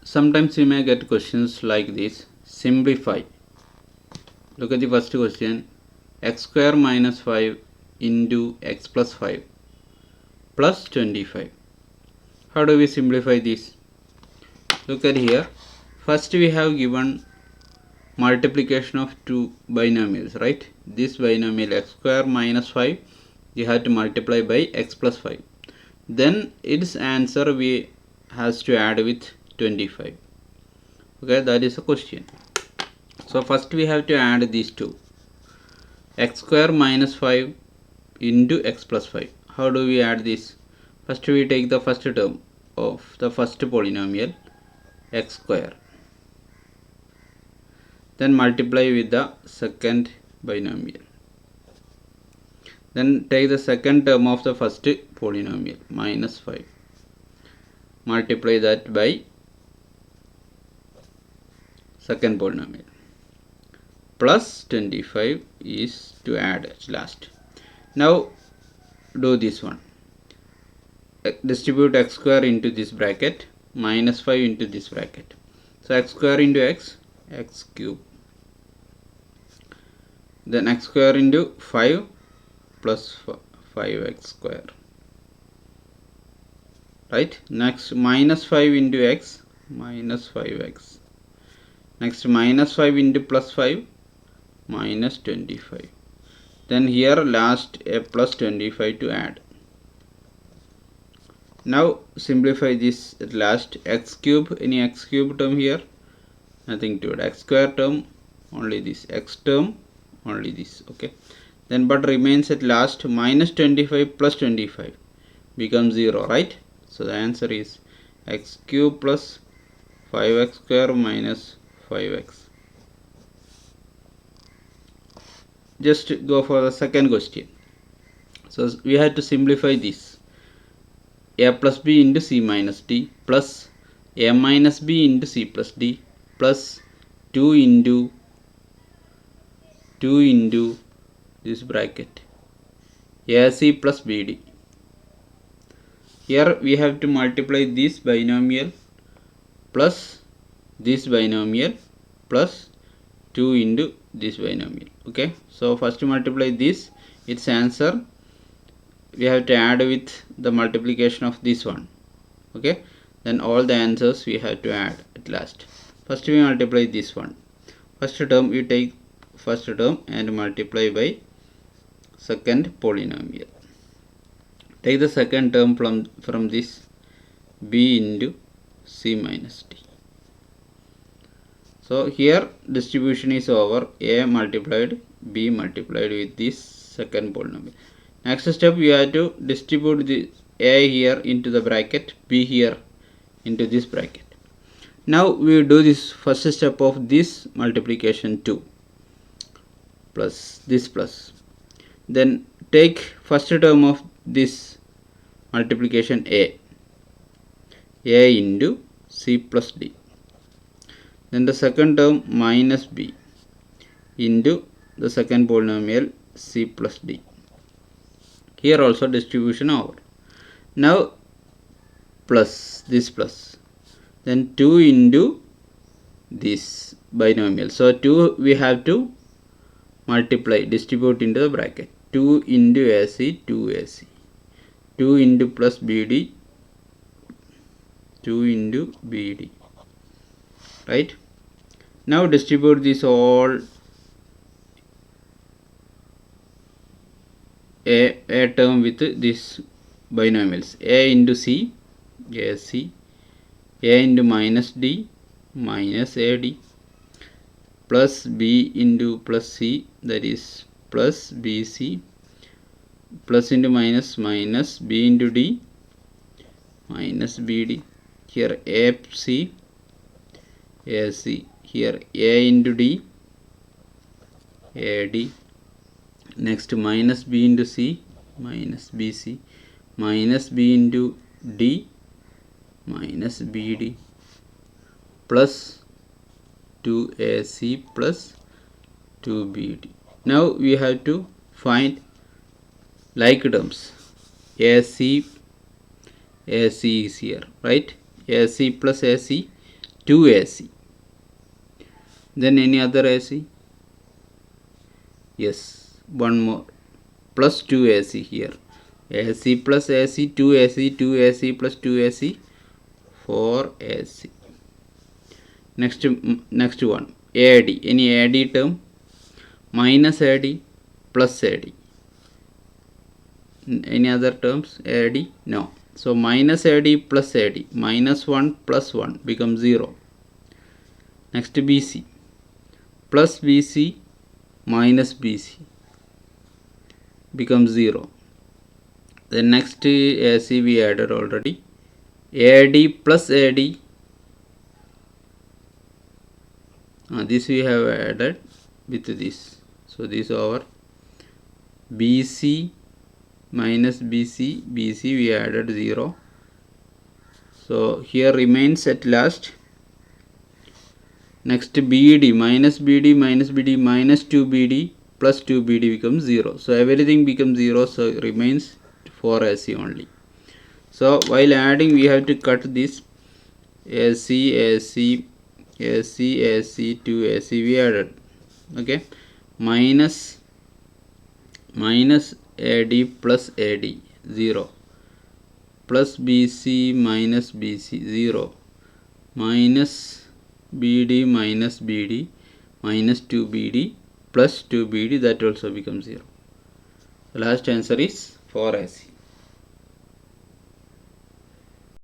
sometimes you may get questions like this. Simplify. Look at the first question. X square minus 5 into x plus 5 plus 25. How do we simplify this? Look at here. First we have given multiplication of two binomials, right? This binomial x square minus 5, you have to multiply by x plus 5. Then its answer we has to add with 25. Okay, that is a question. So first we have to add these two. X square minus 5 into x plus 5. How do we add this? First we take the first term of the first polynomial, x square. Then multiply with the second binomial. Then take the second term of the first polynomial, minus 5. Multiply that by second polynomial. Plus 25 is to add at last. Now do this one. Distribute x square into this bracket, minus 5 into this bracket. So x square into x, x cube. Then x square into 5 plus 5x square. Right? Next minus 5 into x, minus 5x. Next minus 5 into plus 5, minus 25. Then here last a plus 25 to add. Now simplify this at last. X cube, any x cube term here, nothing to add. X square term, only this. X term, only this. Okay. Then but remains at last minus 25 plus 25 becomes 0, right? So the answer is x cube plus 5x square minus 5x. Just go for the second question. So we had to simplify this. A plus b into c minus d plus a minus b into c plus d plus 2 into this bracket ac plus bd. Here we have to multiply this binomial plus this binomial plus 2 into this binomial. Okay, so first multiply this, its answer we have to add with the multiplication of this one. Okay, then all the answers we have to add at last. First we multiply this one. First term you take first term and multiply by second polynomial. Take the second term from this, b into c minus d. So here distribution is over, a multiplied b multiplied with this second polynomial. Next step we have to distribute the a here into the bracket, b here into this bracket. Now we will do this first step of this multiplication 2 plus this plus. Then take first term of this multiplication a into c plus d. Then the second term minus b into the second polynomial c plus d. Here also distribution over. Now plus this plus. Then 2 into this binomial. So 2 we have to multiply, distribute into the bracket. 2 into ac, 2ac. 2 into plus bd, 2 into bd. Right? Now distribute this all a term with this binomials. A into c, ac. A into minus d, minus ad. Plus b into plus c, that is plus bc. Plus into minus, minus b into d, minus bd. Here ac, ac. Here a into d, ad. Next minus b into c, minus bc. Minus b into d, minus bd. Plus 2ac plus 2bd. Now we have to find like terms. AC is here, right? AC plus AC 2AC. Then any other AC? Yes, one more, plus 2AC here. AC plus AC, 2AC, 2AC plus 2AC, 4AC. Next one, AD. Any AD term? Minus AD, plus AD. Any other terms? AD? No. So minus AD plus AD, minus 1 plus 1 becomes 0. Next BC, plus BC minus BC becomes 0. The next AC we added already. AD plus AD, this we have added with this. So this over BC minus BC, BC we added 0. So here remains at last. Next BD, minus BD minus BD minus 2BD plus 2BD becomes 0. So everything becomes 0, so it remains 4AC only. So while adding we have to cut this AC, AC, AC, AC, 2AC we added. Okay, minus AD plus AD 0, plus BC minus BC 0, minus BD minus BD minus 2BD plus 2BD, that also becomes 0. The last answer is 4AC.